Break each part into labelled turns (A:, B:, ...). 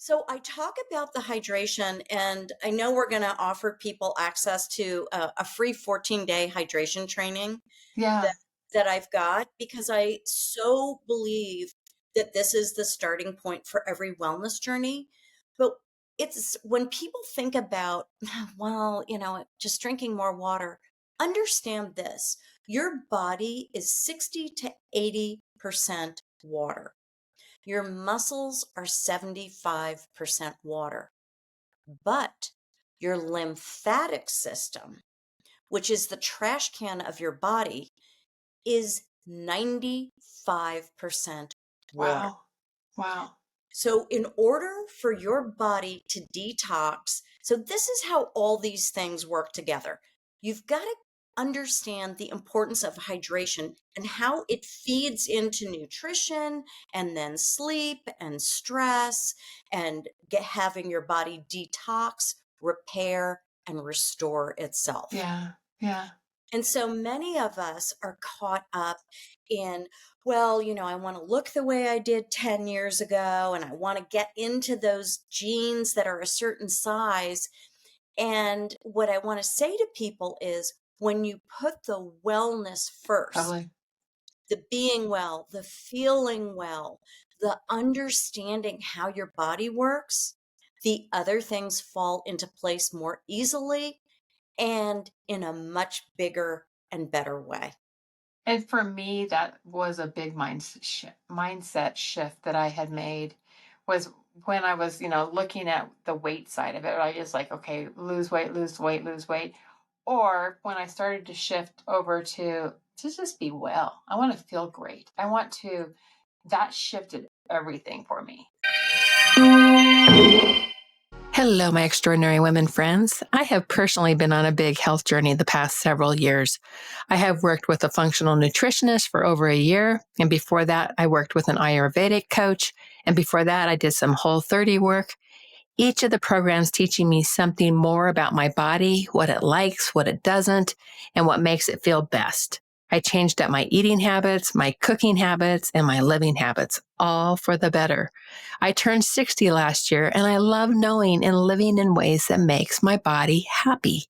A: So I talk about the hydration, and I know we're going to offer people access to a free 14-day hydration training
B: Yeah.
A: that that I've got because I so believe that this is the starting point for every wellness journey. But it's when people think about, well, just drinking more water, understand this. Your body is 60 to 80% water. Your muscles are 75% water, but your lymphatic system, which is the trash can of your body, is 95% water.
B: Wow. Wow.
A: So, in order for your body to detox, so this is how all these things work together. You've got to understand the importance of hydration and how it feeds into nutrition and then sleep and stress and having your body detox, repair, and restore itself.
B: Yeah. Yeah.
A: And so many of us are caught up in, well, I want to look the way I did 10 years ago, and I want to get into those jeans that are a certain size. And what I want to say to people is when you put the wellness first,
B: Totally.
A: the being well, the feeling well, the understanding how your body works, the other things fall into place more easily and in a much bigger and better way.
B: And for me, that was a big mindset shift that I had made was when I was, looking at the weight side of it. I just like, okay, lose weight, lose weight, lose weight. Or when I started to shift over to just be well. I want to feel great. That shifted everything for me.
C: Hello, my extraordinary women friends. I have personally been on a big health journey the past several years. I have worked with a functional nutritionist for over a year. And before that, I worked with an Ayurvedic coach. And before that, I did some Whole30 work. Each of the programs teaching me something more about my body, what it likes, what it doesn't, and what makes it feel best. I changed up my eating habits, my cooking habits, and my living habits, all for the better. I turned 60 last year, and I love knowing and living in ways that makes my body happy.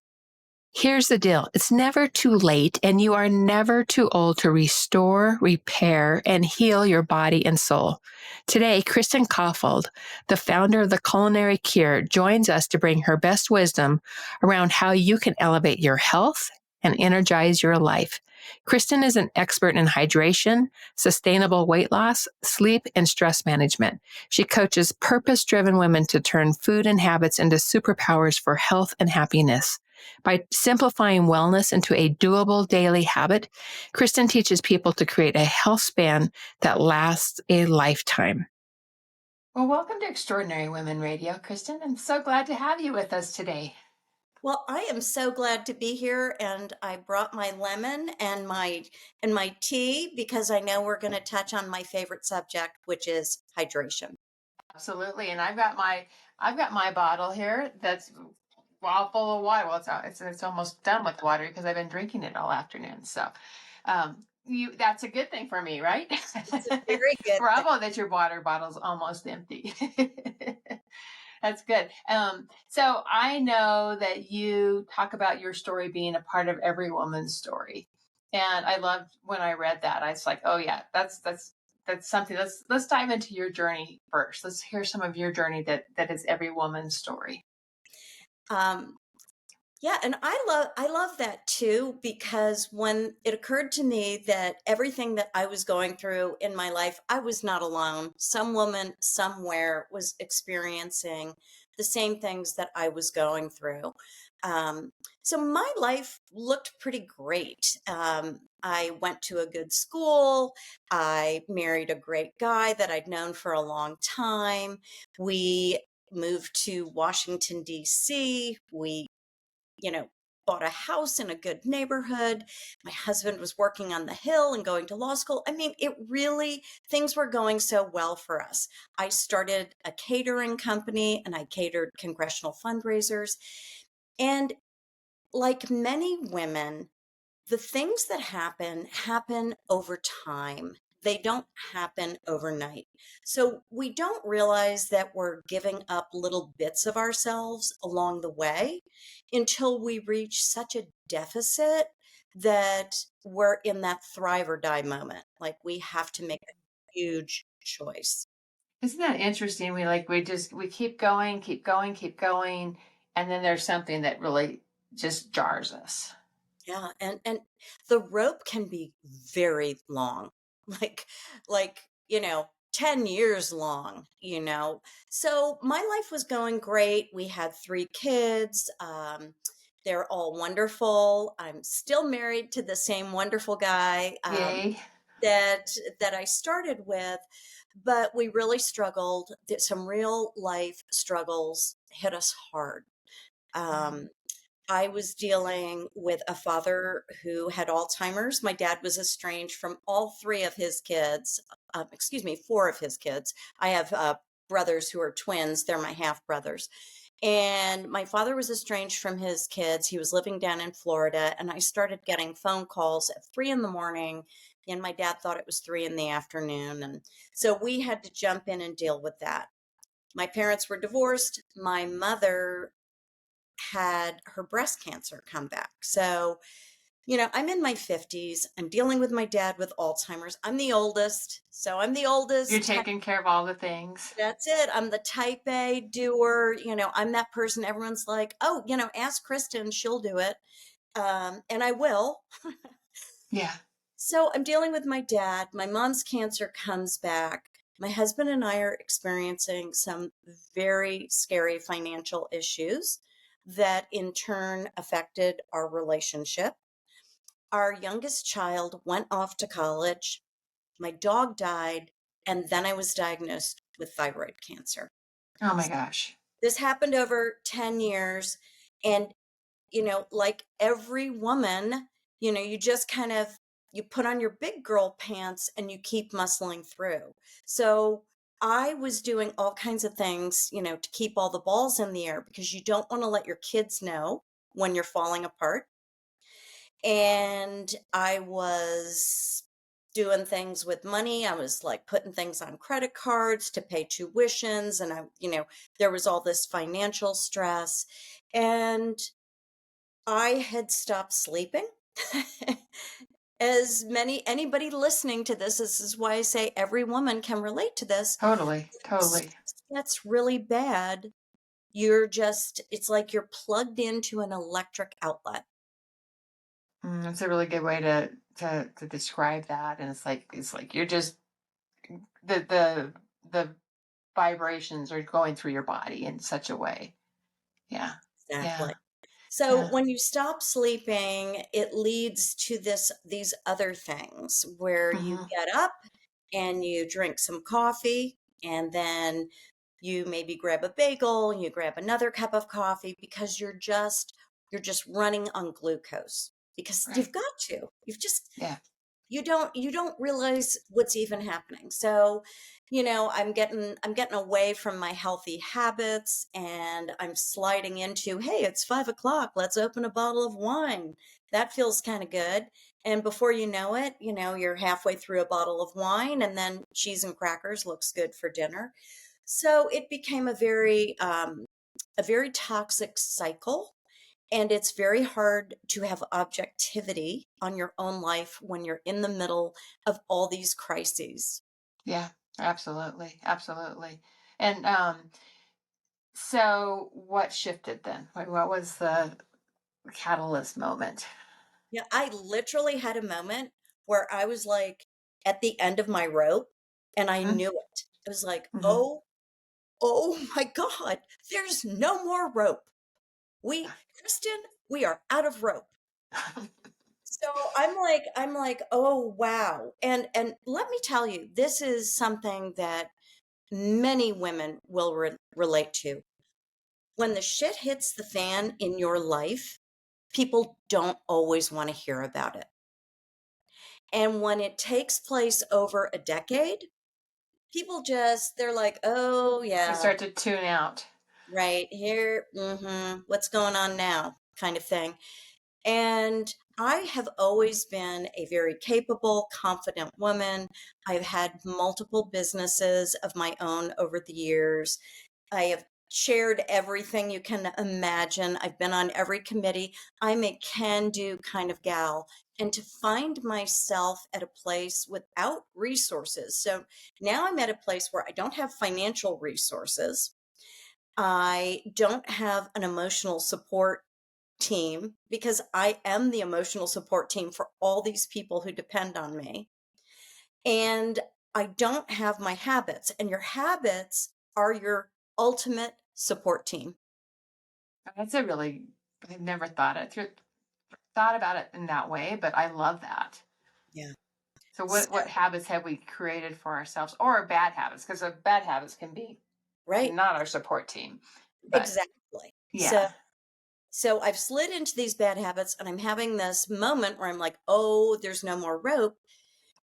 C: Here's the deal. It's never too late, and you are never too old to restore, repair, and heal your body and soul. Today, Kristen Coffield, the founder of The Culinary Cure, joins us to bring her best wisdom around how you can elevate your health and energize your life. Kristen is an expert in hydration, sustainable weight loss, sleep, and stress management. She coaches purpose-driven women to turn food and habits into superpowers for health and happiness. By simplifying wellness into a doable daily habit, Kristen teaches people to create a health span that lasts a lifetime.
B: Well, welcome to Extraordinary Women Radio, Kristen. I'm so glad to have you with us today.
A: Well, I am so glad to be here, and I brought my lemon and my tea because I know we're going to touch on my favorite subject, which is hydration.
B: Absolutely. And I've got my bottle here that's all full of water. Well, it's almost done with water because I've been drinking it all afternoon. So, that's a good thing for me, right?
A: It's a very good thing.
B: Bravo that your water bottle's almost empty. That's good. So I know that you talk about your story being a part of every woman's story. And I loved when I read that. I was like, oh yeah, that's something. Let's dive into your journey first. Let's hear some of your journey that is every woman's story.
A: Um, Yeah, and I love that too because when it occurred to me that everything that I was going through in my life, I was not alone. Some woman somewhere was experiencing the same things that I was going through. Um, so my life looked pretty great. I went to a good school. I married a great guy that I'd known for a long time. We moved to Washington, D.C. We you know, bought a house in a good neighborhood. My husband was working on the Hill and going to law school. I mean, things were going so well for us. I started a catering company and I catered congressional fundraisers. And like many women, the things that happen over time. they don't happen overnight. So we don't realize that we're giving up little bits of ourselves along the way until we reach such a deficit that we're in that thrive or die moment. Like we have to make a huge choice.
B: Isn't that interesting? We keep going, keep going, keep going, and then there's something that really just jars us.
A: Yeah, and the rope can be very long. Like like, 10 years long, you know. So my life was going great. We had 3 kids. They're all wonderful. I'm still married to the same wonderful guy
B: Yay.
A: that that I started with, but we really struggled. Some real life struggles hit us hard.
B: Mm.
A: Um, I was dealing with a father who had Alzheimer's. My dad was estranged from all 3 of his kids, excuse me, 4 of his kids. I have brothers who are twins, they're my half brothers. And my father was estranged from his kids. He was living down in Florida, and I started getting phone calls at 3 in the morning. And my dad thought it was 3 in the afternoon. And so we had to jump in and deal with that. My parents were divorced. My mother had her breast cancer come back. So, I'm in my 50s. I'm dealing with my dad with Alzheimer's. I'm the oldest. So I'm the
B: You're
A: oldest.
B: taking care of all the things.
A: That's it. I'm the type A doer. I'm that person everyone's like, oh, ask Kristen, she'll do it. And I will.
B: Yeah.
A: So I'm dealing with my dad. My mom's cancer comes back. My husband and I are experiencing some very scary financial issues that in turn affected our relationship. Our youngest child went off to college. My dog died. And then I was diagnosed with thyroid cancer.
B: Oh my gosh.
A: This happened over 10 years. And like every woman, you just kind of you put on your big girl pants and you keep muscling through. So I was doing all kinds of things, to keep all the balls in the air because you don't want to let your kids know when you're falling apart. And I was doing things with money. I was like putting things on credit cards to pay tuitions. And there was all this financial stress. And I had stopped sleeping. Anybody listening to this is why I say every woman can relate to this.
B: Totally.
A: Stress
B: Totally.
A: gets really bad. It's like you're plugged into an electric outlet.
B: That's a really good way to describe that. And it's like you're just the vibrations are going through your body in such a way. Yeah. Yeah.
A: Exactly. So
B: Yeah.
A: when you stop sleeping, it leads to these other things where you
B: Hmm.
A: get up and you drink some coffee, and then you maybe grab a bagel, you grab another cup of coffee because you're just running on glucose because
B: Right.
A: you've got to.
B: Yeah.
A: You don't realize what's even happening. So I'm getting away from my healthy habits, and I'm sliding into, hey, it's 5 o'clock, let's open a bottle of wine. That feels kind of good. And before you know it, you're halfway through a bottle of wine, and then cheese and crackers looks good for dinner. So it became a very toxic cycle, and it's very hard to have objectivity on your own life when you're in the middle of all these crises.
B: Yeah. Absolutely. Absolutely. And so what shifted then? What was the catalyst moment?
A: Yeah, I literally had a moment where I was like at the end of my rope, and I knew it. It was like,
B: Mm-hmm.
A: oh my God, there's no more rope. Kristen, we are out of rope. So I'm like, oh wow. And let me tell you, this is something that many women will relate to. When the shit hits the fan in your life, people don't always want to hear about it. And when it takes place over a decade, they're like, oh
B: I
A: yeah,
B: start to tune out.
A: right here, what's going on now, kind of thing. And I have always been a very capable, confident woman. I've had multiple businesses of my own over the years. I have shared everything you can imagine. I've been on every committee. I'm a can do kind of gal. And to find myself at a place without resources. So now I'm at a place where I don't have financial resources. I don't have an emotional support team because I am the emotional support team for all these people who depend on me. And I don't have my habits, and your habits are your ultimate support team.
B: That's a really, I've never thought about it in that way, but I love that.
A: Yeah.
B: So
A: So,
B: what habits have we created for ourselves, or bad habits? Because bad habits can be
A: right,
B: not our support team. But
A: exactly. So,
B: yeah.
A: so I've slid into these bad habits, and I'm having this moment where I'm like, oh, there's no more rope.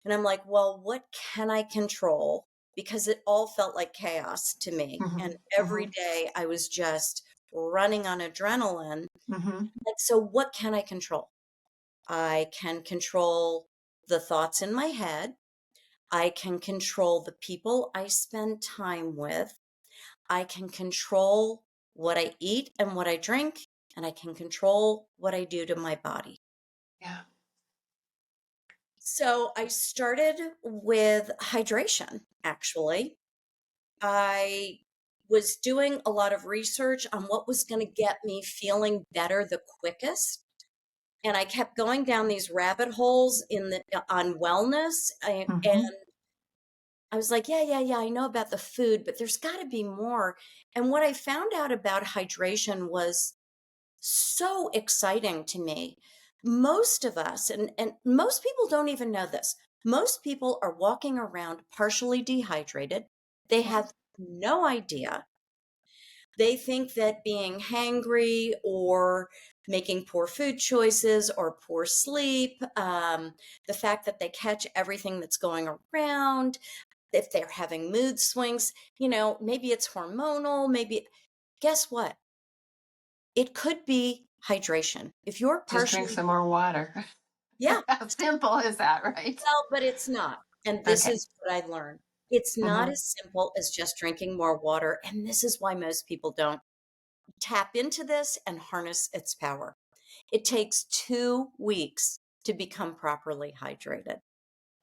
A: And I'm like, well, what can I control? Because it all felt like chaos to me.
B: Hmm.
A: And every
B: Hmm.
A: day I was just running on adrenaline.
B: Hmm.
A: Like, so what can I control? I can control the thoughts in my head. I can control the people I spend time with. I can control what I eat and what I drink. And I can control what I do to my body.
B: Yeah.
A: So I started with hydration, actually. I was doing a lot of research on what was going to get me feeling better the quickest. And I kept going down these rabbit holes on wellness. And
B: Hmm.
A: I was like, yeah, yeah, yeah, I know about the food, but there's got to be more. And what I found out about hydration was so exciting to me. Most of us, and most people don't even know this, most people are walking around partially dehydrated. They
B: Yeah.
A: have no idea. They think that being hangry or making poor food choices or poor sleep, the fact that they catch everything that's going around, if they're having mood swings, maybe it's hormonal, maybe, guess what? It could be hydration. If you're
B: Just drink
A: partially,
B: some more water.
A: yeah,
B: How simple is that, right?
A: well, but it's not. And this
B: Okay.
A: is what I learned. It's not
B: Hmm.
A: as simple as just drinking more water. And this is why most people don't tap into this and harness its power. It takes 2 weeks to become properly hydrated.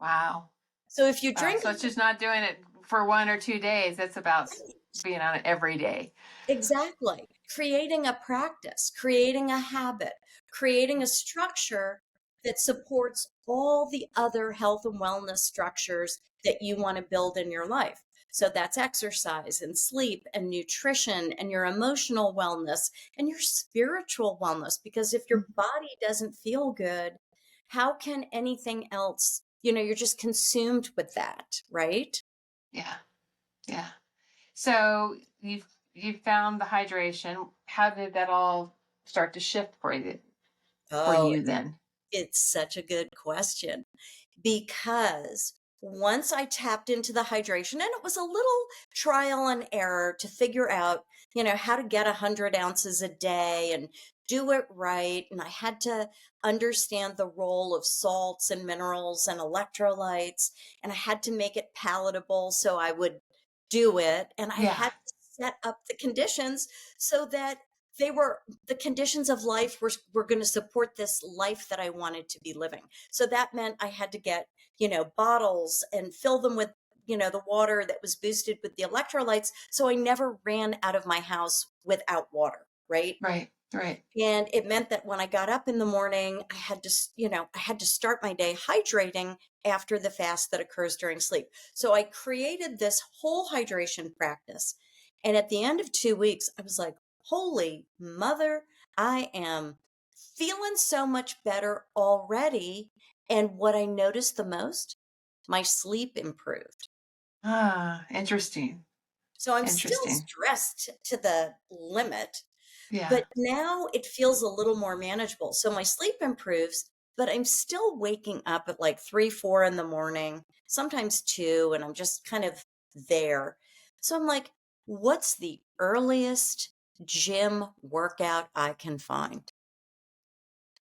B: Wow.
A: So if you
B: Wow.
A: drink,
B: So it's just not doing it for 1 or 2 days. It's about being on it every day.
A: exactly, creating a practice, creating a habit, creating a structure that supports all the other health and wellness structures that you want to build in your life. So that's exercise and sleep and nutrition and your emotional wellness and your spiritual wellness. Because if your
B: Mhm.
A: body doesn't feel good, how can anything else, you're just consumed with that, right?
B: Yeah. Yeah. So you found the hydration. How did that all start to shift for
A: Oh,
B: you then?
A: it's such a good question because once I tapped into the hydration, and it was a little trial and error to figure out, how to get 100 ounces a day and do it right. And I had to understand the role of salts and minerals and electrolytes, and I had to make it palatable so I would do it. And I
B: Yeah.
A: had to set up the conditions so that they were the conditions of life were going to support this life that I wanted to be living. So that meant I had to get, bottles and fill them with, the water that was boosted with the electrolytes. So I never ran out of my house without water. Right.
B: Right. Right.
A: And it meant that when I got up in the morning, I had to start my day hydrating after the fast that occurs during sleep. So I created this whole hydration practice. And at the end of 2 weeks, I was like, holy mother, I am feeling so much better already. And what I noticed the most, my sleep improved.
B: Ah, interesting.
A: So I'm still
B: Interesting.
A: stressed to the limit,
B: Yeah.
A: but now it feels a little more manageable. So my sleep improves, but I'm still waking up at like 3, 4 in the morning, sometimes 2, and I'm just kind of there. So I'm like, what's the earliest gym workout I can find?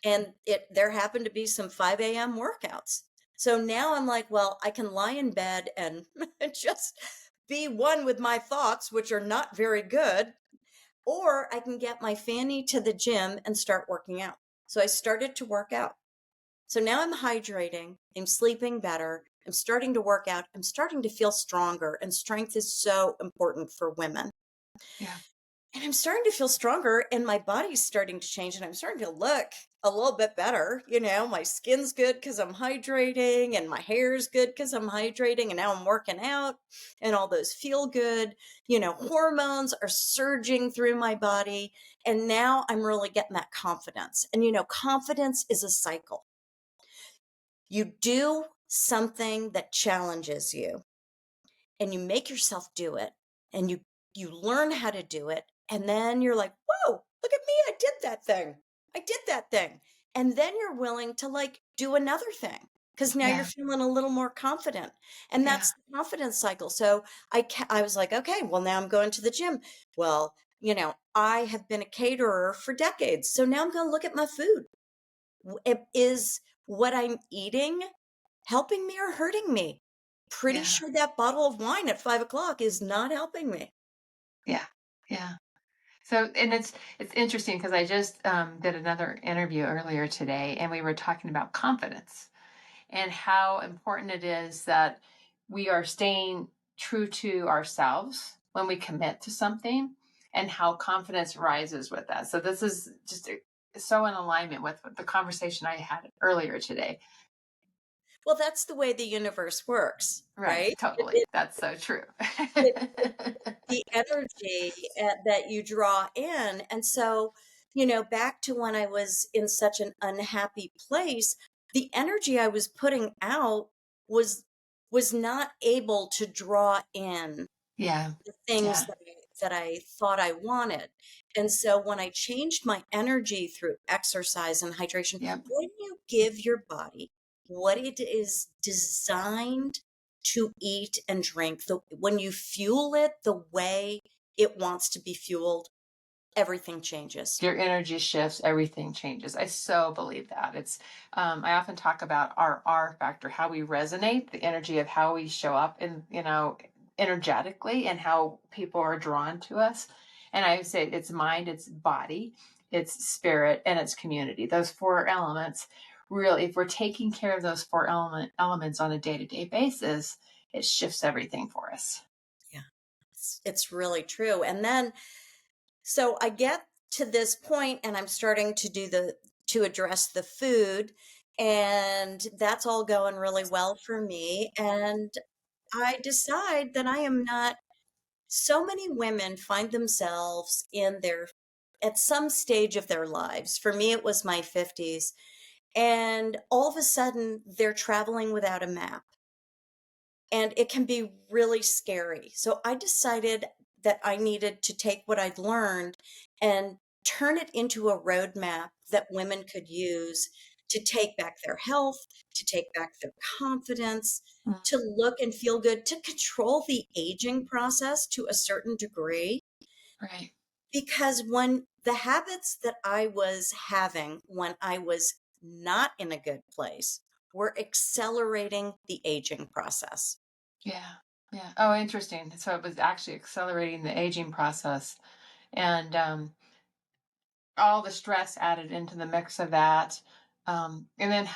A: and there happened to be some 5 a.m. workouts. So now I'm like, well, I can lie in bed and just be one with my thoughts, which are not very good, or I can get my fanny to the gym and start working out. So I started to work out. So now I'm hydrating, I'm sleeping better, I'm starting to work out, I'm starting to feel stronger, and strength is so important for women.
B: Yeah.
A: And I'm starting to feel stronger and my body's starting to change and I'm starting to look a little bit better. My skin's good because I'm hydrating and my hair's good because I'm hydrating. And now I'm working out and all those feel good, hormones are surging through my body. And now I'm really getting that confidence. And, confidence is a cycle. You do something that challenges you and you make yourself do it and you learn how to do it and then you're like, whoa, look at me, I did that thing. And then you're willing to like do another thing because now you're
B: Yeah.
A: feeling a little more confident. And
B: Yeah.
A: that's the confidence cycle. So I was like, okay, well, now I'm going to the gym. Well, I have been a caterer for decades, so now I'm going to look at my food. Is what I'm eating helping me or hurting me? Pretty
B: Yeah.
A: sure that bottle of wine at 5 o'clock is not helping me.
B: Yeah. Yeah. So, and it's interesting because I just did another interview earlier today, and we were talking about confidence and how important it is that we are staying true to ourselves when we commit to something, and how confidence rises with that. So, this is just so in alignment with the conversation I had earlier today.
A: Well, that's the way the universe works,
B: Right,
A: right?
B: totally. That's so true.
A: It's the energy that you draw in. And so, back to when I was in such an unhappy place, the energy I was putting out was was not able to draw in
B: Yeah.
A: the things
B: Yeah.
A: that I thought I wanted. And so when I changed my energy through exercise and hydration,
B: Yep.
A: when you give your body what it is designed to eat and drink, when you fuel it the way it wants to be fueled, everything changes.
B: Your energy shifts, everything changes. I so believe that. I often talk about our R factor, how we resonate, the energy of how we show up in, energetically, and how people are drawn to us. And I would say it's mind, it's body, it's spirit, and it's community. Those four elements, really, if we're taking care of those four elements on a day-to-day basis, it shifts everything for us.
A: Yeah, it's really true. And then, so I get to this point and I'm starting to address the food, and that's all going really well for me. And I decide that I am not, so many women find themselves at some stage of their lives. For me, it was my 50s. And all of a sudden, they're traveling without a map. And it can be really scary. So I decided that I needed to take what I'd learned and turn it into a roadmap that women could use to take back their health, to take back their confidence,
B: Mm,
A: to look and feel good, to control the aging process to a certain degree.
B: right.
A: Because when the habits that I was having when I was not in a good place were accelerating the aging process.
B: Yeah. Yeah. Oh, interesting. So it was actually accelerating the aging process, and all the stress added into the mix of that. And then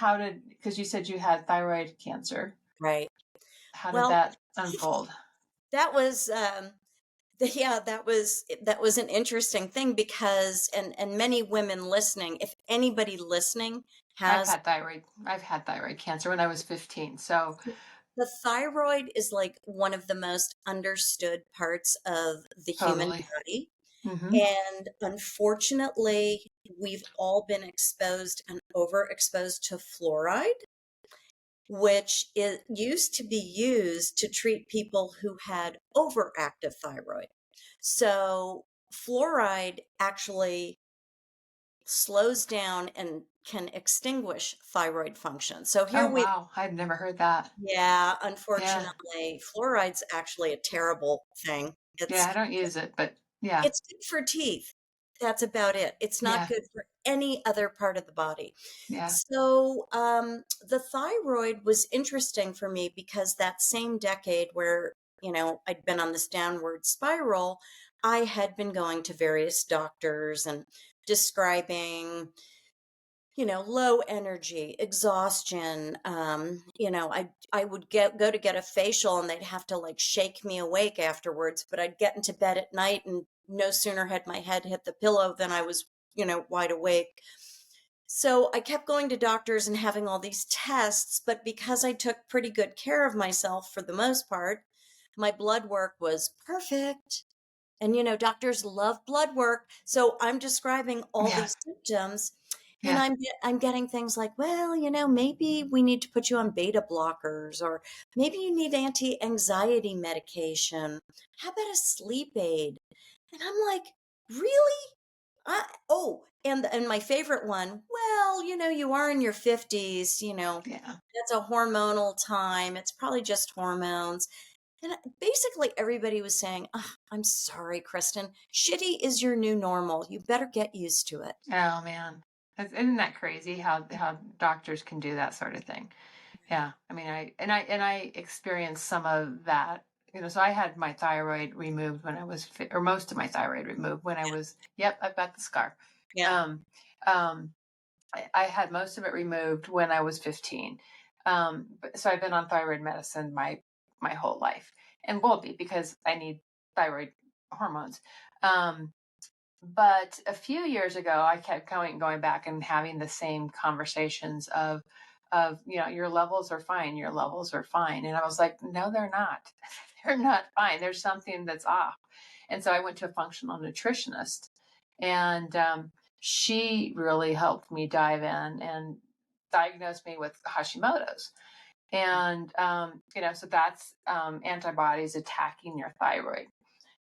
B: because you said you had thyroid cancer,
A: Right.
B: how did
A: Well,
B: that unfold?
A: that was yeah, that was an interesting thing because and many women listening, if anybody listening has
B: I've had thyroid cancer when I was 15. So
A: the thyroid is like one of the most understood parts of the human
B: totally.
A: body.
B: Hmm.
A: And unfortunately, we've all been exposed and overexposed to fluoride, which it used to be used to treat people who had overactive thyroid. So fluoride actually slows down and can extinguish thyroid function. So here
B: Oh,
A: we,
B: wow. I've never heard that.
A: yeah,
B: Yeah.
A: unfortunately, fluoride's actually a terrible thing.
B: Yeah. I don't use it, but yeah.
A: It's good for teeth. That's about it. It's not
B: Yeah.
A: good for any other part of the body.
B: Yeah.
A: So, the thyroid was interesting for me because that same decade where, I'd been on this downward spiral, I had been going to various doctors and describing, low energy, exhaustion. I would go to get a facial and they'd have to like shake me awake afterwards, but I'd get into bed at night and no sooner had my head hit the pillow than I was, wide awake. So I kept going to doctors and having all these tests, but because I took pretty good care of myself for the most part, my blood work was perfect. And, doctors love blood work. So I'm describing all
B: Yeah.
A: these symptoms and
B: Yeah.
A: I'm getting things like, well, maybe we need to put you on beta blockers, or maybe you need anti-anxiety medication. How about a sleep aid? And I'm like, really? And my favorite one, well, you are in your 50s,
B: Yeah.
A: that's a hormonal time. It's probably just hormones. And basically, everybody was saying, "Ugh, I'm sorry, Kristen. Shitty is your new normal. You better get used to it."
B: Oh man. Isn't that crazy how doctors can do that sort of thing? Yeah. I mean, I experienced some of that. So I had my thyroid removed when I was, or most of my thyroid removed when I was, yep, I've got the scar.
A: Yeah.
B: Um, um, I had most of it removed when I was 15. So I've been on thyroid medicine my whole life, and will be because I need thyroid hormones. Um, but a few years ago, I kept going back and having the same conversations of your levels are fine, your levels are fine, and I was like, no, they're not. They're not fine. There's something that's off. And so I went to a functional nutritionist, and she really helped me dive in and diagnosed me with Hashimoto's. And so that's antibodies attacking your thyroid,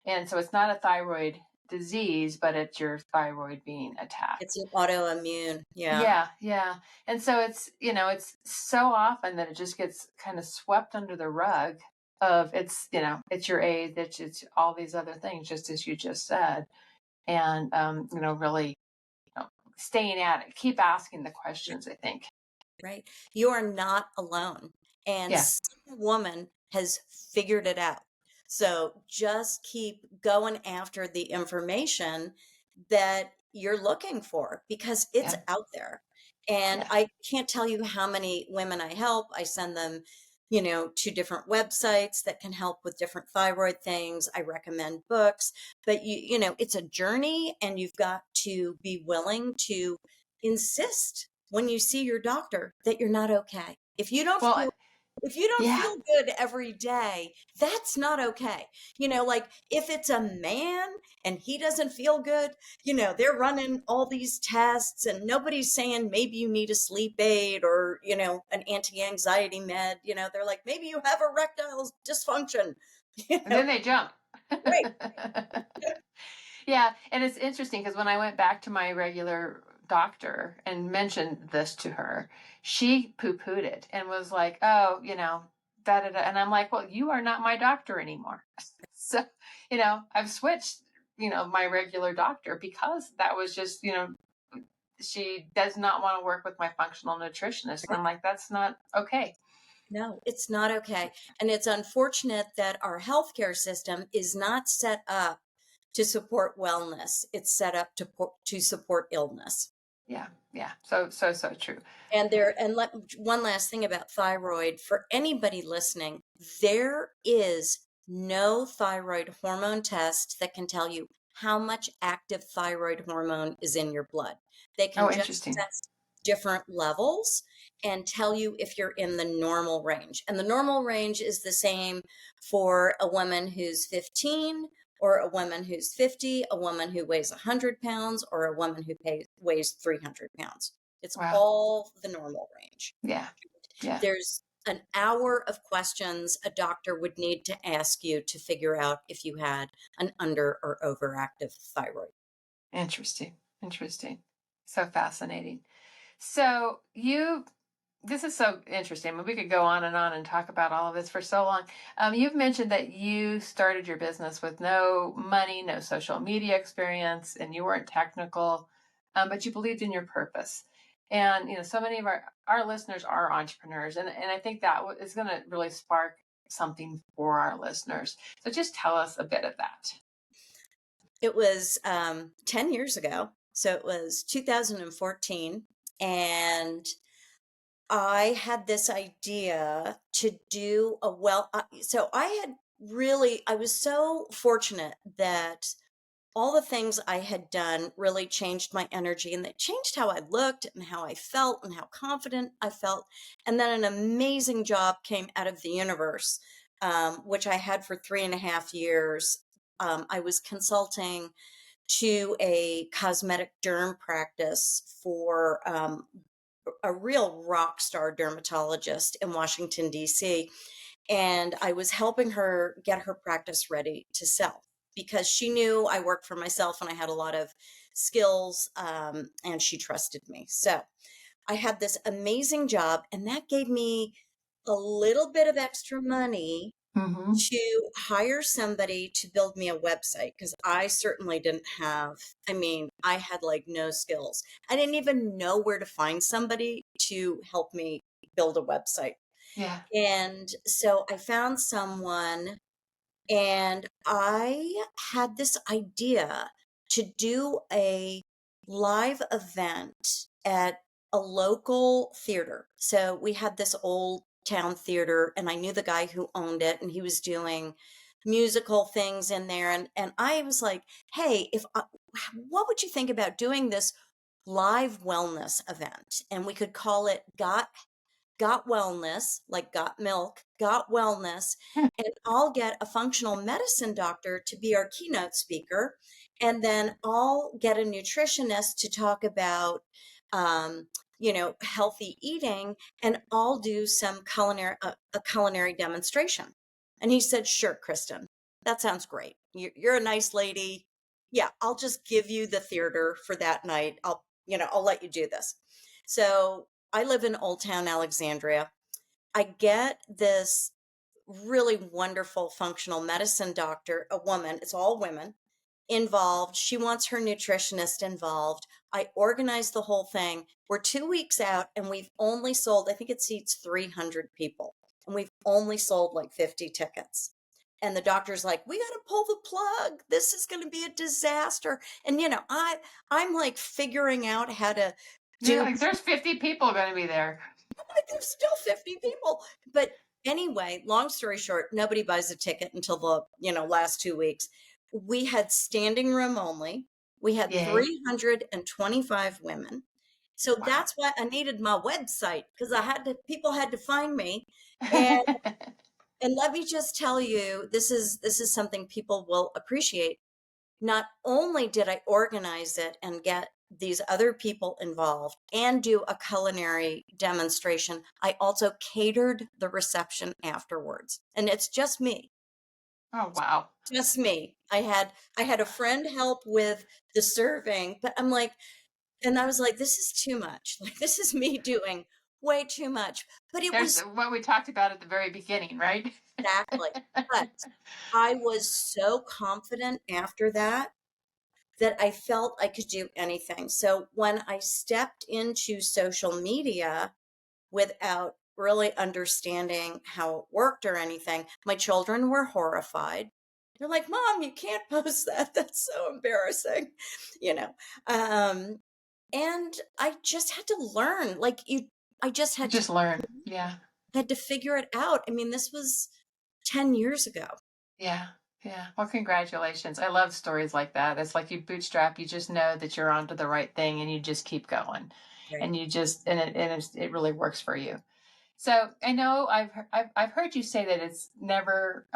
B: and so it's not a thyroid disease, but it's your thyroid being
A: It's
B: attacked.
A: an autoimmune. Yeah.
B: Yeah, yeah. And so it's so often that it just gets kind of swept under the rug of it's your age, it's all these other things, just as you just said. And really, staying at it, keep asking the questions, I think.
A: Right. You are not alone. And
B: Yeah,
A: some woman has figured it out. So just keep going after the information that you're looking for because it's
B: yeah,
A: out there. And
B: yeah.
A: I can't tell you how many women I help. I send them, to different websites that can help with different thyroid things. I recommend books, but it's a journey and you've got to be willing to insist when you see your doctor that you're not okay.
B: Well,
A: If you don't
B: yeah.
A: feel good every day, that's not okay. Like if it's a man and he doesn't feel good, they're running all these tests and nobody's saying maybe you need a sleep aid or, an anti-anxiety med. They're like, maybe you have erectile dysfunction. You
B: And
A: know,
B: then they jump.
A: right.
B: Yeah, and it's interesting because when I went back to my regular doctor and mentioned this to her, she poo-pooed it and was like, "Oh, da da da." And I'm like, "Well, you are not my doctor anymore." So, I've switched, my regular doctor because that was just, she does not want to work with my functional nutritionist. And I'm like, that's not okay.
A: No, it's not okay. And it's unfortunate that our healthcare system is not set up to support wellness. It's set up to support illness.
B: Yeah, yeah. So true.
A: One last thing about thyroid for anybody listening, there is no thyroid hormone test that can tell you how much active thyroid hormone is in your blood. They can
B: Oh,
A: just
B: interesting.
A: test different levels and tell you if you're in the normal range. And the normal range is the same for a woman who's 15 or a woman who's 50, a woman who weighs 100 pounds, or a woman who weighs 300 pounds. It's
B: Wow.
A: all the normal range.
B: Yeah, yeah.
A: There's an hour of questions a doctor would need to ask you to figure out if you had an under or overactive thyroid.
B: Interesting. Interesting. So fascinating. So you this is so interesting. I mean, we could go on and talk about all of this for so long. You've mentioned that you started your business with no money, no social media experience, and you weren't technical, but you believed in your purpose. And so many of our listeners are entrepreneurs, and I think that is going to really spark something for our listeners. So just tell us a bit of that.
A: It was 10 years ago. So it was 2014. And I had this idea to do so I was so fortunate that all the things I had done really changed my energy, and they changed how I looked and how I felt and how confident I felt. And then an amazing job came out of the universe, which I had for 3.5 years. I was consulting to a cosmetic derm practice for a real rock star dermatologist in Washington, D.C. And I was helping her get her practice ready to sell because she knew I worked for myself and I had a lot of skills, and she trusted me. So I had this amazing job, and that gave me a little bit of extra money
B: Mm-hmm.
A: to hire somebody to build me a website because I certainly didn't have, I mean, I had like no skills. I didn't even know where to find somebody to help me build a website.
B: Yeah.
A: And so I found someone, and I had this idea to do a live event at a local theater. So we had this old town theater, and I knew the guy who owned it, and he was doing musical things in there. And I was like, hey, what would you think about doing this live wellness event? And we could call it Got Wellness, like got milk, Got Wellness, and I'll get a functional medicine doctor to be our keynote speaker. And then I'll get a nutritionist to talk about, healthy eating, and I'll do some a culinary demonstration. And he said, sure, Kristen, that sounds great. You're a nice lady. Yeah, I'll just give you the theater for that night. I'll let you do this. So I live in Old Town Alexandria. I get this really wonderful functional medicine doctor, a woman, it's all women involved. She wants her nutritionist involved. I organize the whole thing. We're 2 weeks out, and we've only sold, I think it seats 300 people, and we've only sold like 50 tickets. And the doctor's like, we got to pull the plug. This is going to be a disaster. And I'm like figuring out how to
B: Yeah,
A: do
B: like there's 50 people going to be there.
A: like there's still 50 people. But anyway, long story short, nobody buys a ticket until the last 2 weeks. We had standing room only. We had
B: Yay.
A: 325 women. So
B: Wow.
A: that's why I needed my website, because people had to find me. And and let me just tell you, this is something people will appreciate. Not only did I organize it and get these other people involved and do a culinary demonstration, I also catered the reception afterwards. And it's just me,
B: Oh, wow.
A: just me. I had a friend help with the serving, but and I was like, this is too much. Like, this is me doing way too much. But it
B: There's
A: was
B: what we talked about at the very beginning, right?
A: exactly. But I was so confident after that I felt I could do anything. So when I stepped into social media without really understanding how it worked or anything, my children were horrified. They're like, Mom, you can't post that. That's so embarrassing, you know. Um, and I just had to learn. I just
B: Just learn. Yeah.
A: had to figure it out. I mean, this was 10 years ago.
B: Yeah. Yeah. Well, congratulations. I love stories like that. It's like you bootstrap, you just know that you're onto the right thing and you just keep going.
A: Right.
B: And you just, it really works for you. So I know I've heard you say that it's never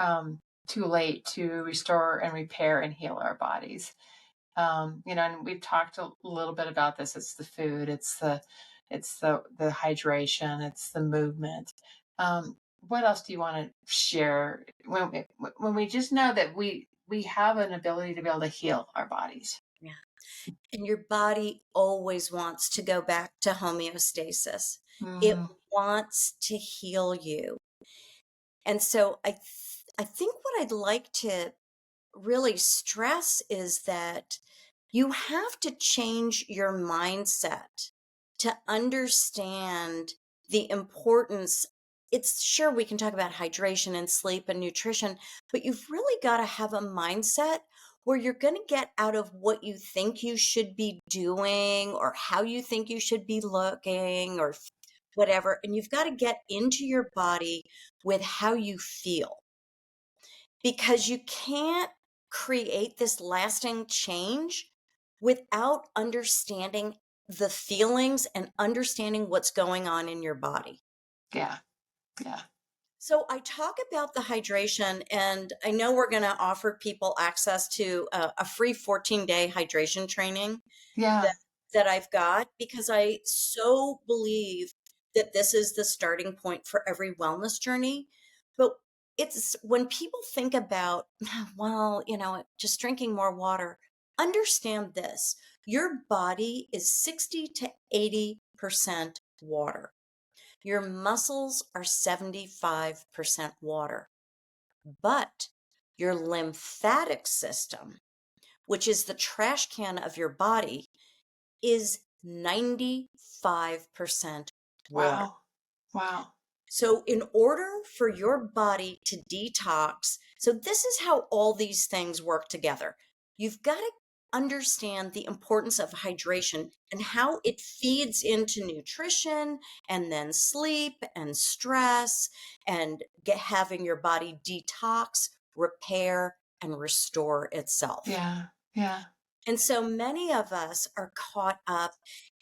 B: too late to restore and repair and heal our bodies. And we've talked a little bit about this. It's the food, it's the hydration, it's the movement. What else do you want to share when we just know that we have an ability to be able to heal our bodies?
A: Yeah. And your body always wants to go back to homeostasis. It
B: Mm.
A: wants to heal you. And so I think what I'd like to really stress is that you have to change your mindset to understand the importance. It's sure we can talk about hydration and sleep and nutrition, but you've really got to have a mindset where you're going to get out of what you think you should be doing or how you think you should be looking or whatever. And you've got to get into your body with how you feel, because you can't create this lasting change without understanding the feelings and understanding what's going on in your body.
B: Yeah. Yeah.
A: So I talk about the hydration, and I know we're going to offer people access to a free 14-day hydration training
B: Yeah.
A: that I've got, because I so believe that this is the starting point for every wellness journey. But it's when people think about, well, just drinking more water, understand this. Your body is 60 to 80% water. Your muscles are 75% water. But your lymphatic system, which is the trash can of your body, is 95% water.
B: Wow. Wow.
A: So, in order for your body to detox, so this is how all these things work together. You've got to understand the importance of hydration and how it feeds into nutrition and then sleep and stress and having your body detox, repair, and restore itself.
B: Yeah. Yeah.
A: And so many of us are caught up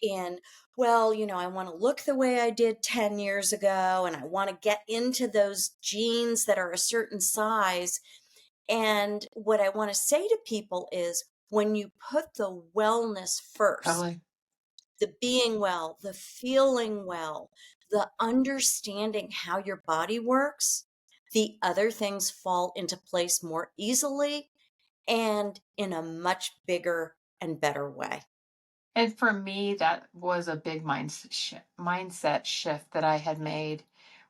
A: in, well, I want to look the way I did 10 years ago, and I want to get into those jeans that are a certain size. And what I want to say to people is, when you put the wellness first,
B: Totally.
A: the being well, the feeling well, the understanding how your body works, the other things fall into place more easily and in a much bigger and better way.
B: And for me, that was a big mindset shift that I had made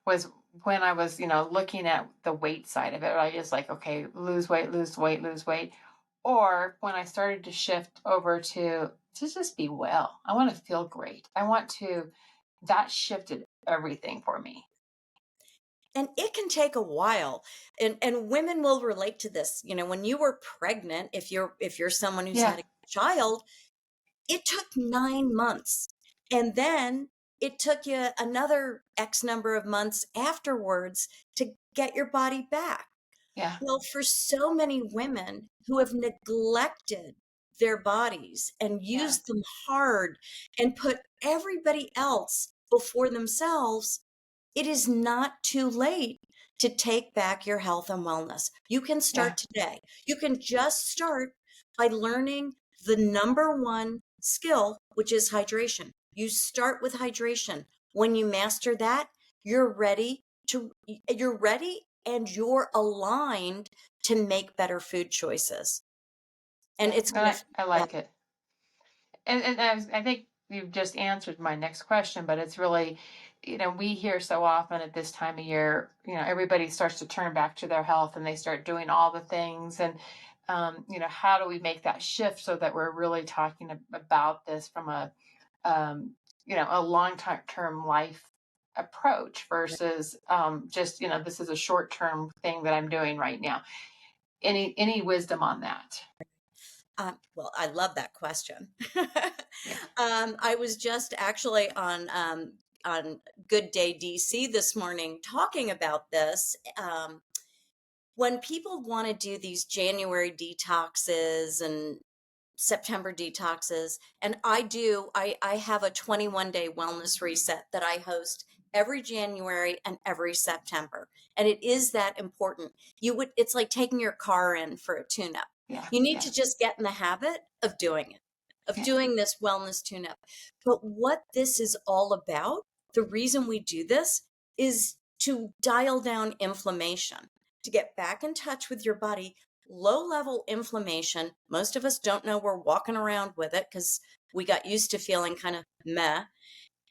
B: was when I was, looking at the weight side of it. I was like, okay, lose weight, lose weight, lose weight. Or when I started to shift over to just be well, I want to feel great. That shifted everything for me.
A: And it can take a while. And women will relate to this. When you were pregnant, if you're someone who's
B: Yeah.
A: had a child, it took 9 months. And then it took you another X number of months afterwards to get your body back.
B: Yeah.
A: Well, for so many women who have neglected their bodies and
B: Yeah.
A: used them hard and put everybody else before themselves, it is not too late to take back your health and wellness. You can
B: Yeah.
A: start today. You can just start by learning the number one skill, which is hydration. You start with hydration. When you master that, you're ready you're ready and you're aligned to make better food choices. And
B: Yeah.
A: it's
B: And
A: going
B: I
A: to,
B: like it. And I think you've just answered my next question, but it's really, we hear so often at this time of year, everybody starts to turn back to their health and they start doing all the things. And, how do we make that shift so that we're really talking about this from a long-term life approach versus just, this is a short-term thing that I'm doing right now. Any wisdom on that?
A: well, I love that question.
B: Yeah.
A: I was just actually on Good Day DC this morning talking about this. When people want to do these January detoxes and September detoxes, and I have a 21-day wellness reset that I host every January and every September. And it is that important. It's like taking your car in for a tune-up.
B: Yeah.
A: You need
B: Yeah.
A: to just get in the habit of doing it, of
B: Yeah.
A: doing this wellness tune-up. But what this is all about, the reason we do this is to dial down inflammation, to get back in touch with your body. Low level inflammation, most of us don't know we're walking around with it because we got used to feeling kind of meh.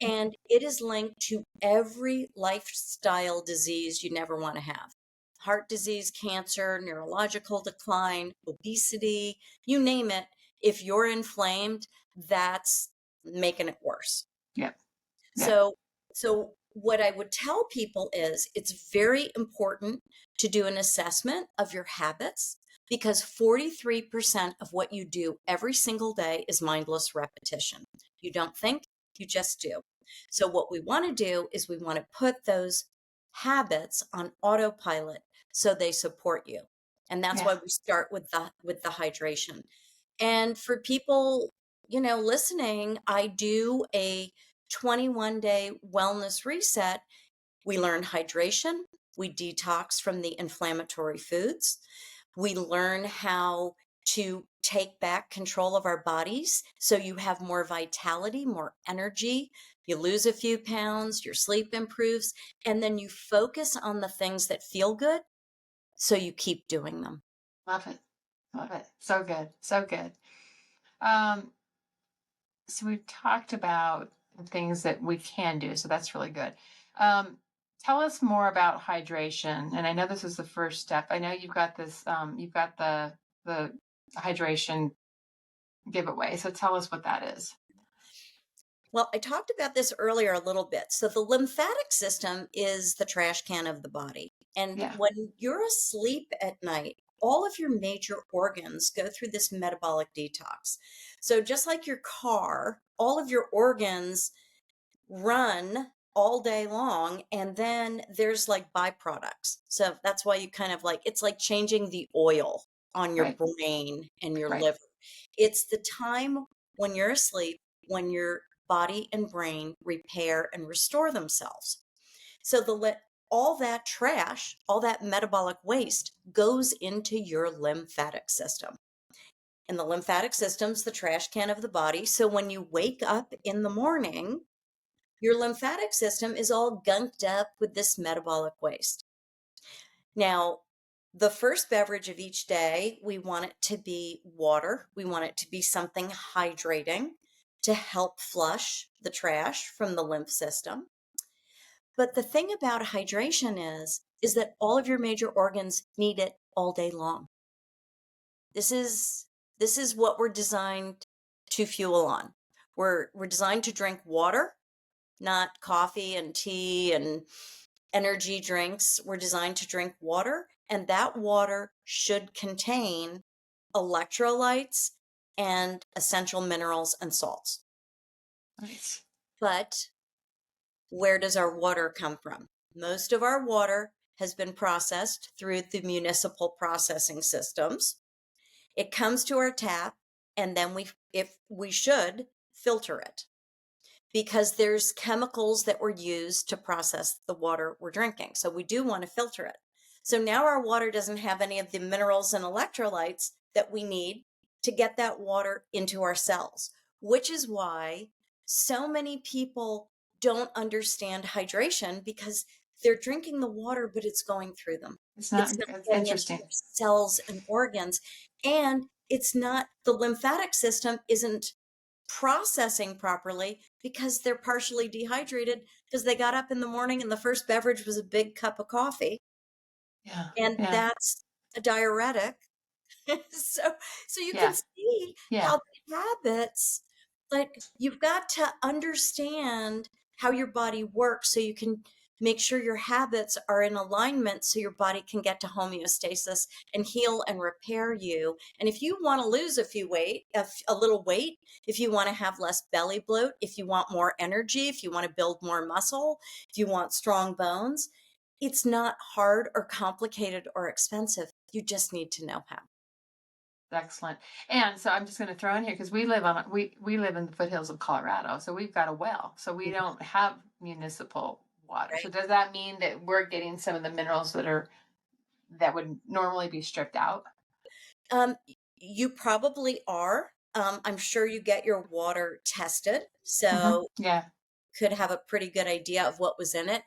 A: And it is linked to every lifestyle disease you never want to have. Heart disease, cancer, neurological decline, obesity, you name it. If you're inflamed, that's making it worse.
B: Yep. Yep.
A: So, so what I would tell people is it's very important to do an assessment of your habits because 43% of what you do every single day is mindless repetition. You don't think, you just do. So what we want to do is we want to put those habits on autopilot so they support you. And that's
B: Yeah.
A: why we start with the hydration. And for people, listening, I do a 21-day wellness reset. We learn hydration, we detox from the inflammatory foods, we learn how to take back control of our bodies so you have more vitality, more energy, you lose a few pounds, your sleep improves, and then you focus on the things that feel good so you keep doing them.
B: Love it. Love it. So good. So good. Um, so we've talked about things that we can do. So that's really good. Um, Tell us more about hydration. And I know this is the first step. I know you've got this, you've got the hydration giveaway. So tell us what that is.
A: Well, I talked about this earlier a little bit. So, the lymphatic system is the trash can of the body. And
B: Yeah.
A: when you're asleep at night, all of your major organs go through this metabolic detox. So, just like your car, all of your organs run all day long, and then there's like byproducts. So, that's why you kind of like it's like changing the oil on your
B: Right.
A: brain and your
B: Right.
A: liver. It's the time when you're asleep, when your body and brain repair and restore themselves. So all that trash, all that metabolic waste goes into your lymphatic system. And the lymphatic system's the trash can of the body. So when you wake up in the morning, your lymphatic system is all gunked up with this metabolic waste. Now, the first beverage of each day, we want it to be water. We want it to be something hydrating to help flush the trash from the lymph system. But the thing about hydration is that all of your major organs need it all day long. This is what we're designed to fuel on. We're designed to drink water, not coffee and tea and energy drinks. We're designed to drink water, and that water should contain electrolytes and essential minerals and salts.
B: Nice.
A: But where does our water come from? Most of our water has been processed through the municipal processing systems. It comes to our tap, and then if we should filter it because there's chemicals that were used to process the water we're drinking. So we do want to filter it. So now our water doesn't have any of the minerals and electrolytes that we need to get that water into our cells, which is why so many people don't understand hydration because they're drinking the water, but it's going through them.
B: It's not,
A: It's not
B: it's
A: getting into
B: interesting.
A: their cells and organs. And it's not, the lymphatic system isn't processing properly because they're partially dehydrated because they got up in the morning and the first beverage was a big cup of coffee,
B: Yeah.
A: and
B: Yeah.
A: that's a diuretic. So you can
B: Yeah.
A: see
B: Yeah.
A: how the habits, like you've got to understand how your body works so you can make sure your habits are in alignment so your body can get to homeostasis and heal and repair you. And if you want to lose a little weight, if you want to have less belly bloat, if you want more energy, if you want to build more muscle, if you want strong bones, it's not hard or complicated or expensive. You just need to know how.
B: Excellent. And so I'm just going to throw in here because we live we live in the foothills of Colorado, so we've got a well, so we don't have municipal water. So
A: Right.
B: does that mean that we're getting some of the minerals that would normally be stripped out?
A: You probably are. I'm sure you get your water tested,
B: Mm-hmm.
A: so
B: Yeah.
A: could have a pretty good idea of what was in it.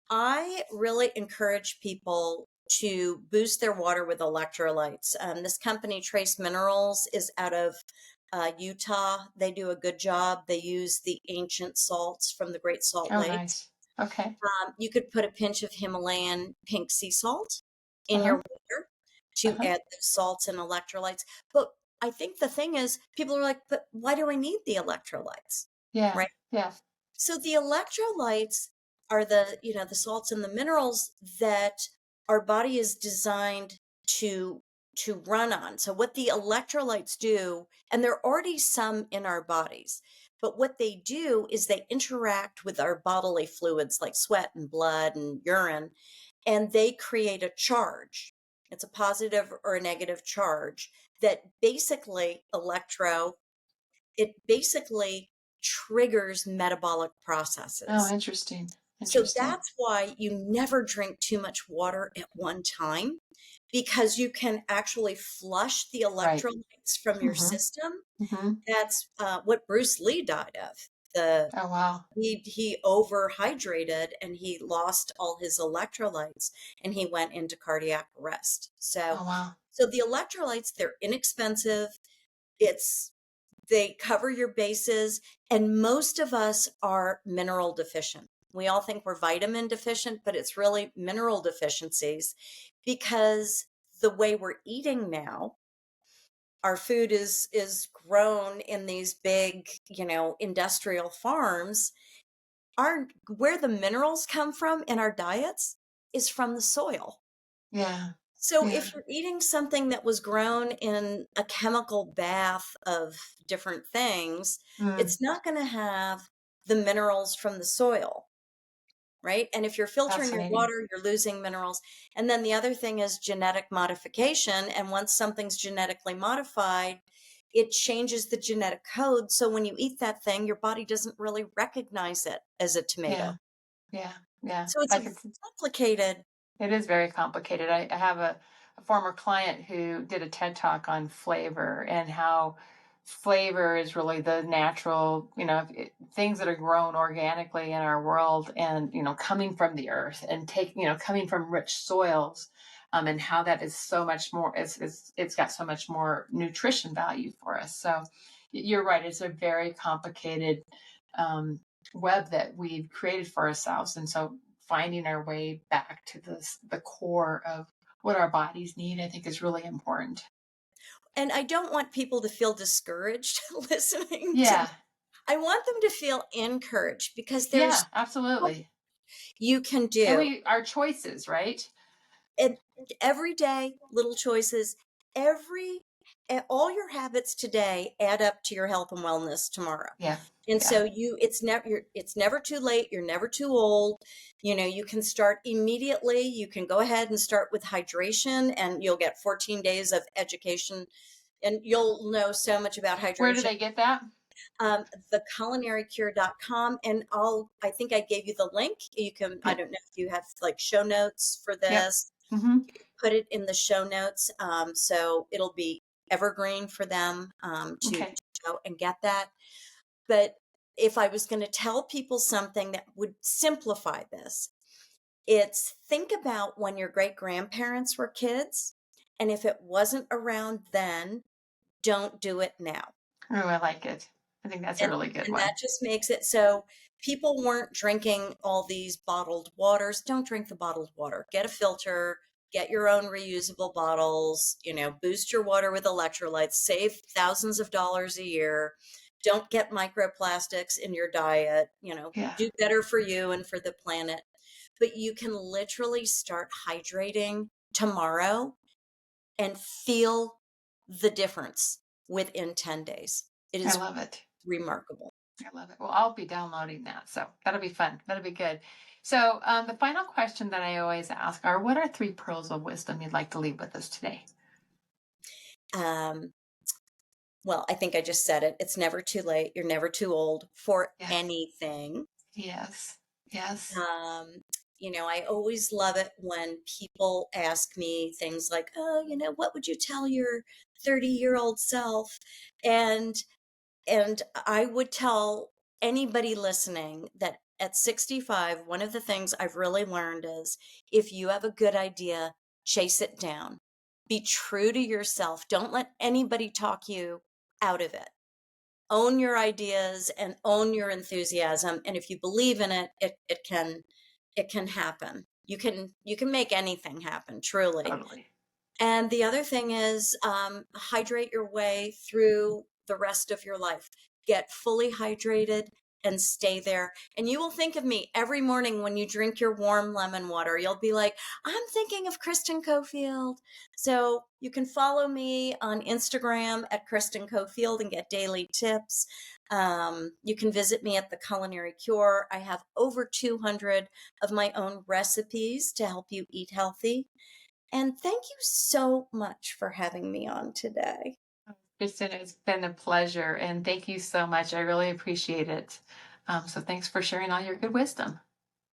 A: I really encourage people to boost their water with electrolytes. This company, Trace Minerals, is out of Utah, they do a good job. They use the ancient salts from the Great Salt
B: Oh,
A: Lake.
B: nice. Okay.
A: You could put a pinch of Himalayan pink sea salt in your
B: Uh-huh.
A: water to
B: Uh-huh.
A: add those salts and electrolytes. But I think the thing is, people are like, but why do I need the electrolytes?
B: Yeah.
A: Right?
B: Yeah.
A: So the electrolytes are the salts and the minerals that our body is designed to run on. So what the electrolytes do, and there are already some in our bodies, but what they do is they interact with our bodily fluids like sweat and blood and urine, and they create a charge. It's a positive or a negative charge that basically triggers metabolic
B: Oh,
A: processes.
B: interesting.
A: So
B: Interesting.
A: that's why you never drink too much water at one time, because you can actually flush the
B: Right.
A: electrolytes from your
B: Mm-hmm.
A: system.
B: Mm-hmm.
A: That's what Bruce Lee died of. The
B: Oh, wow.
A: he overhydrated and he lost all his electrolytes and he went into cardiac arrest. So
B: Oh, wow.
A: the electrolytes, they're inexpensive. It's they cover your bases, and most of us are mineral deficient. We all think we're vitamin deficient, but it's really mineral deficiencies because the way we're eating now, our food is grown in these big, industrial farms. Aren't Where the minerals come from in our diets is from the soil.
B: Yeah.
A: So
B: Yeah.
A: if you're eating something that was grown in a chemical bath of different things,
B: Mm,
A: it's not going to have the minerals from the soil, right? And if you're filtering your
B: fascinating.
A: water, you're losing minerals. And then the other thing is genetic modification. And once something's genetically modified, it changes the genetic code. So when you eat that thing, your body doesn't really recognize it as a tomato.
B: Yeah. Yeah. Yeah.
A: So it's
B: I
A: a
B: could
A: complicated.
B: It is very complicated. I have a former client who did a TED talk on flavor and how flavor is really the natural, things that are grown organically in our world and, coming from the earth and coming from rich soils. And how that is so much more, it's got so much more nutrition value for us. So you're right. It's a very complicated um, web that we've created for ourselves. And so finding our way back to the core of what our bodies need, I think is really important.
A: And I don't want people to feel discouraged listening to me.
B: Yeah.
A: I want them to feel encouraged because
B: Yeah,
A: there's so much
B: absolutely.
A: you can
B: And
A: do.
B: our choices, right?
A: And every day, little choices, every all your habits today add up to your health and wellness tomorrow.
B: Yeah.
A: And
B: Yeah.
A: so it's never too late, you're never too old. You can start immediately. You can go ahead and start with hydration and you'll get 14 days of education and you'll know so much about
B: Where do
A: hydration.
B: they get that?
A: theculinarycure.com, and I think I gave you the link. I
B: Yep.
A: don't know if you have like show notes for
B: Yep.
A: this.
B: Mm-hmm.
A: Put it in the show notes. So it'll be evergreen for them to
B: Okay.
A: go and get that. But if I was going to tell people something that would simplify this, it's think about when your great grandparents were kids. And if it wasn't around then, don't do it now.
B: Oh, I like it. I think that's a
A: And
B: really good
A: and
B: one.
A: that just makes it so people weren't drinking all these bottled waters. Don't drink the bottled water. Get a filter, get your own reusable bottles, boost your water with electrolytes, save thousands of dollars a year. Don't get microplastics in your diet,
B: Yeah.
A: do better for you and for the planet. But you can literally start hydrating tomorrow and feel the difference within 10 days. It
B: I
A: is
B: love it.
A: remarkable.
B: I love it. Well, I'll be downloading that. So that'll be fun. That'll be good. So the final question that I always ask are, what are three pearls of wisdom you'd like to leave with us today?
A: Um, well, I think I just said it. It's never too late. You're never too old for
B: Yes.
A: anything.
B: Yes. Yes.
A: Um, I always love it when people ask me things like, "Oh, what would you tell your 30-year-old self?" And I would tell anybody listening that at 65, one of the things I've really learned is if you have a good idea, chase it down. Be true to yourself. Don't let anybody talk you out of it. own your ideas and own your enthusiasm. And if you believe in it, it can happen. You can make anything happen, truly.
B: Totally.
A: And the other thing is, hydrate your way through the rest of your life. Get fully hydrated and stay there. And you will think of me every morning when you drink your warm lemon water. You'll be like, I'm thinking of Kristen Coffield. So you can follow me on Instagram at Kristen Coffield and get daily tips. You can visit me at The Culinary Cure. I have over 200 of my own recipes to help you eat healthy. And thank you so much for having me on today.
B: Kristen, it's been a pleasure, and thank you so much. I really appreciate it. So thanks for sharing all your good wisdom.